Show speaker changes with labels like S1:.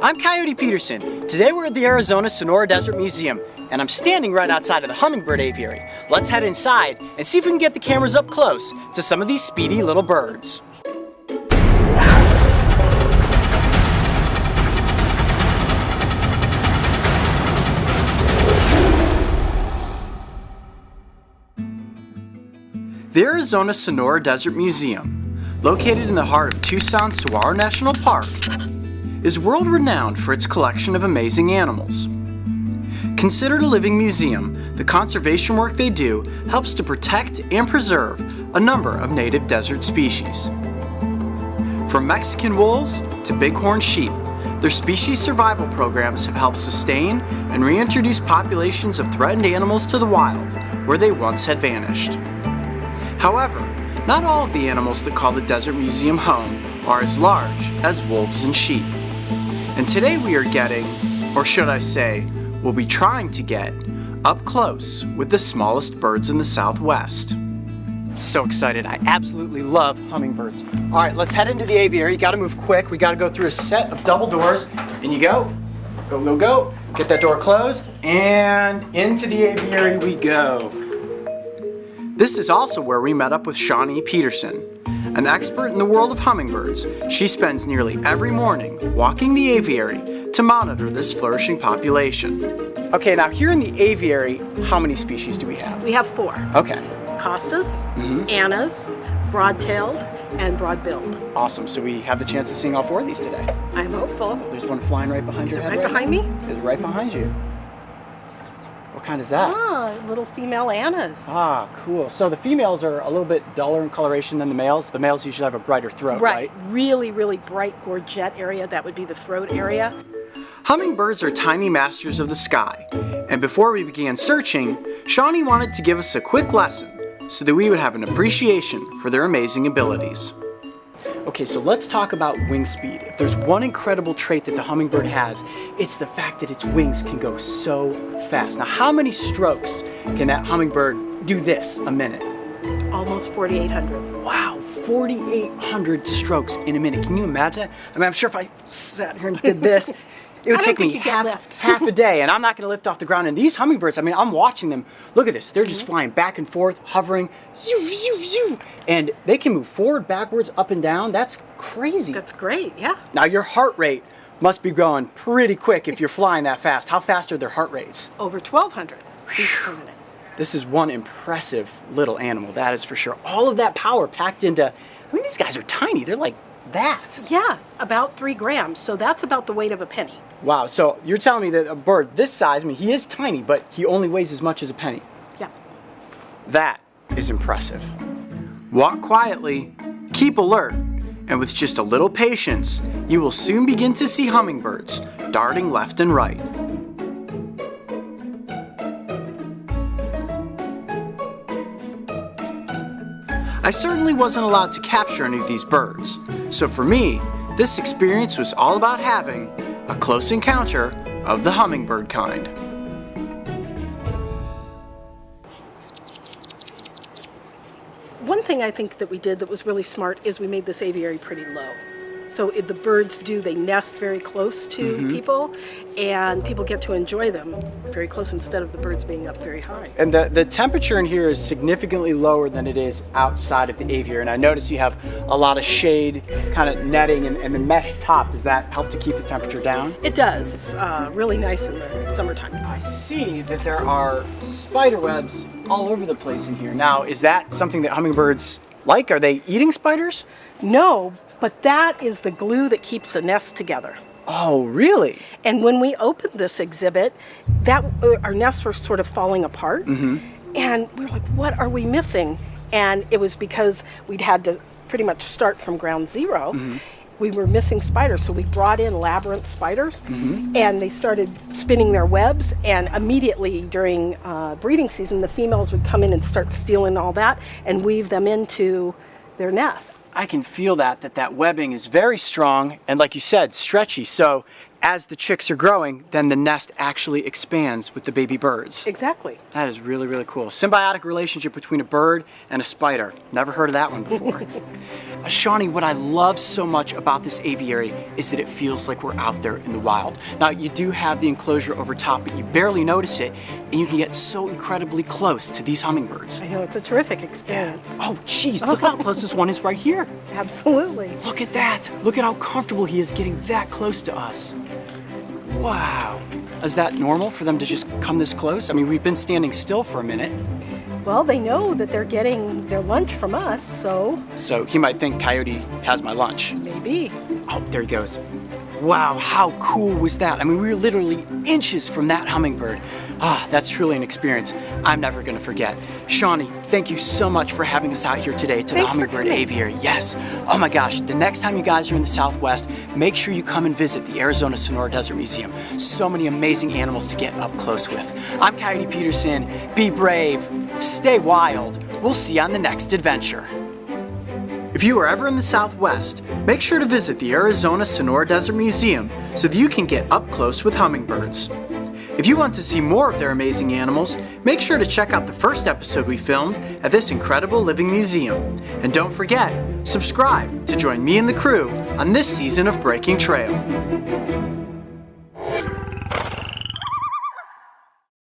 S1: I'm Coyote Peterson. Today we're at the Arizona Sonora Desert Museum, and I'm standing right outside of the Hummingbird Aviary. Let's head inside and see if we can get the cameras up close to some of these speedy little birds. The Arizona Sonora Desert Museum, located in the heart of Tucson's Saguaro National Park, is world-renowned for its collection of amazing animals. Considered a living museum, the conservation work they do helps to protect and preserve a number of native desert species. From Mexican wolves to bighorn sheep, their species survival programs have helped sustain and reintroduce populations of threatened animals to the wild where they once had vanished. However, not all of the animals that call the Desert Museum home are as large as wolves and sheep. And today we are getting, or should I say, we'll be trying to get, up close with the smallest birds in the Southwest. So excited, I absolutely love hummingbirds. All right, let's head into the aviary. You gotta move quick. We gotta go through a set of double doors. And you go, go, go, go. Get that door closed, and into the aviary we go. This is also where we met up with Shawnee Peterson, an expert in the world of hummingbirds. She spends nearly every morning walking the aviary to monitor this flourishing population. Okay, now here in the aviary, how many species do we have?
S2: We have 4.
S1: Okay.
S2: Costas, Annas, broad-tailed, and broad-billed.
S1: Awesome, so we have the chance of seeing all 4 of these today.
S2: I'm hopeful.
S1: There's one flying right behind your head.
S2: Right behind me?
S1: It's right behind you. What kind is that?
S2: Ah, little female Annas.
S1: Ah, cool. So the females are a little bit duller in coloration than the males. The males usually have a brighter throat, right?
S2: Really, really bright gorget area. That would be the throat area.
S1: Hummingbirds are tiny masters of the sky. And before we began searching, Shawnee wanted to give us a quick lesson so that we would have an appreciation for their amazing abilities. Okay, so let's talk about wing speed. If there's one incredible trait that the hummingbird has, it's the fact that its wings can go so fast. Now, how many strokes can that hummingbird do this a minute?
S2: Almost 4,800.
S1: Wow, 4,800 strokes in a minute. Can you imagine that? I mean, I'm sure if I sat here and did this, it would take me half a day, and I'm not going to lift off the ground. And these hummingbirds, I mean, I'm watching them. Look at this. They're just flying back and forth, hovering, zoo, zoo, zoo. And they can move forward, backwards, up and down. That's crazy.
S2: That's great, yeah.
S1: Now, your heart rate must be going pretty quick if you're flying that fast. How fast are their heart rates?
S2: Over 1,200 beats per minute.
S1: This is one impressive little animal, that is for sure. All of that power packed into, I mean, these guys are tiny. They're like that.
S2: Yeah, about 3 grams. So that's about the weight of a penny.
S1: Wow, so you're telling me that a bird this size, I mean, he is tiny, but he only weighs as much as a penny.
S2: Yeah.
S1: That is impressive. Walk quietly, keep alert, and with just a little patience, you will soon begin to see hummingbirds darting left and right. I certainly wasn't allowed to capture any of these birds, so for me, this experience was all about having a close encounter of the hummingbird kind.
S2: One thing I think that we did that was really smart is we made this aviary pretty low. So the birds they nest very close to people, and people get to enjoy them very close instead of the birds being up very high.
S1: And the temperature in here is significantly lower than it is outside of the aviary. And I notice you have a lot of shade, kind of netting, and the mesh top. Does that help to keep the temperature down?
S2: It does. It's really nice in the summertime.
S1: I see that there are spider webs all over the place in here. Now, is that something that hummingbirds like? Are they eating spiders?
S2: No. But that is the glue that keeps the nest together.
S1: Oh, really?
S2: And when we opened this exhibit, our nests were sort of falling apart. And we were like, what are we missing? And it was because we'd had to pretty much start from ground zero. We were missing spiders, so we brought in labyrinth spiders, and they started spinning their webs, and immediately during breeding season, the females would come in and start stealing all that and weave them into their nest.
S1: I can feel that webbing is very strong and, like you said, stretchy. So as the chicks are growing, then the nest actually expands with the baby birds.
S2: Exactly.
S1: That is really, really cool. Symbiotic relationship between a bird and a spider. Never heard of that one before. Shawnee, what I love so much about this aviary is that it feels like we're out there in the wild. Now, you do have the enclosure over top, but you barely notice it, and you can get so incredibly close to these hummingbirds.
S2: I know, it's a terrific experience.
S1: Oh, geez, look how close this one is right here.
S2: Absolutely.
S1: Look at that. Look at how comfortable he is getting that close to us. Wow. Is that normal for them to just come this close? I mean, we've been standing still for a minute.
S2: Well, they know that they're getting their lunch from us, so
S1: So he might think Coyote has my lunch.
S2: maybe.
S1: Oh, there he goes. Wow, how cool was that? I mean, we were literally inches from that hummingbird. Ah, that's truly an experience I'm never gonna forget. Shawnee, thank you so much for having us out here today to the
S2: Thanks for
S1: Hummingbird
S2: coming.
S1: Aviary. Yes. Oh my gosh, the next time you guys are in the Southwest, make sure you come and visit the Arizona Sonora Desert Museum. So many amazing animals to get up close with. I'm Coyote Peterson. Be brave, stay wild. We'll see you on the next adventure. If you are ever in the Southwest, make sure to visit the Arizona Sonora Desert Museum so that you can get up close with hummingbirds. If you want to see more of their amazing animals, make sure to check out the first episode we filmed at this incredible living museum. And don't forget, subscribe to join me and the crew on this season of Breaking Trail.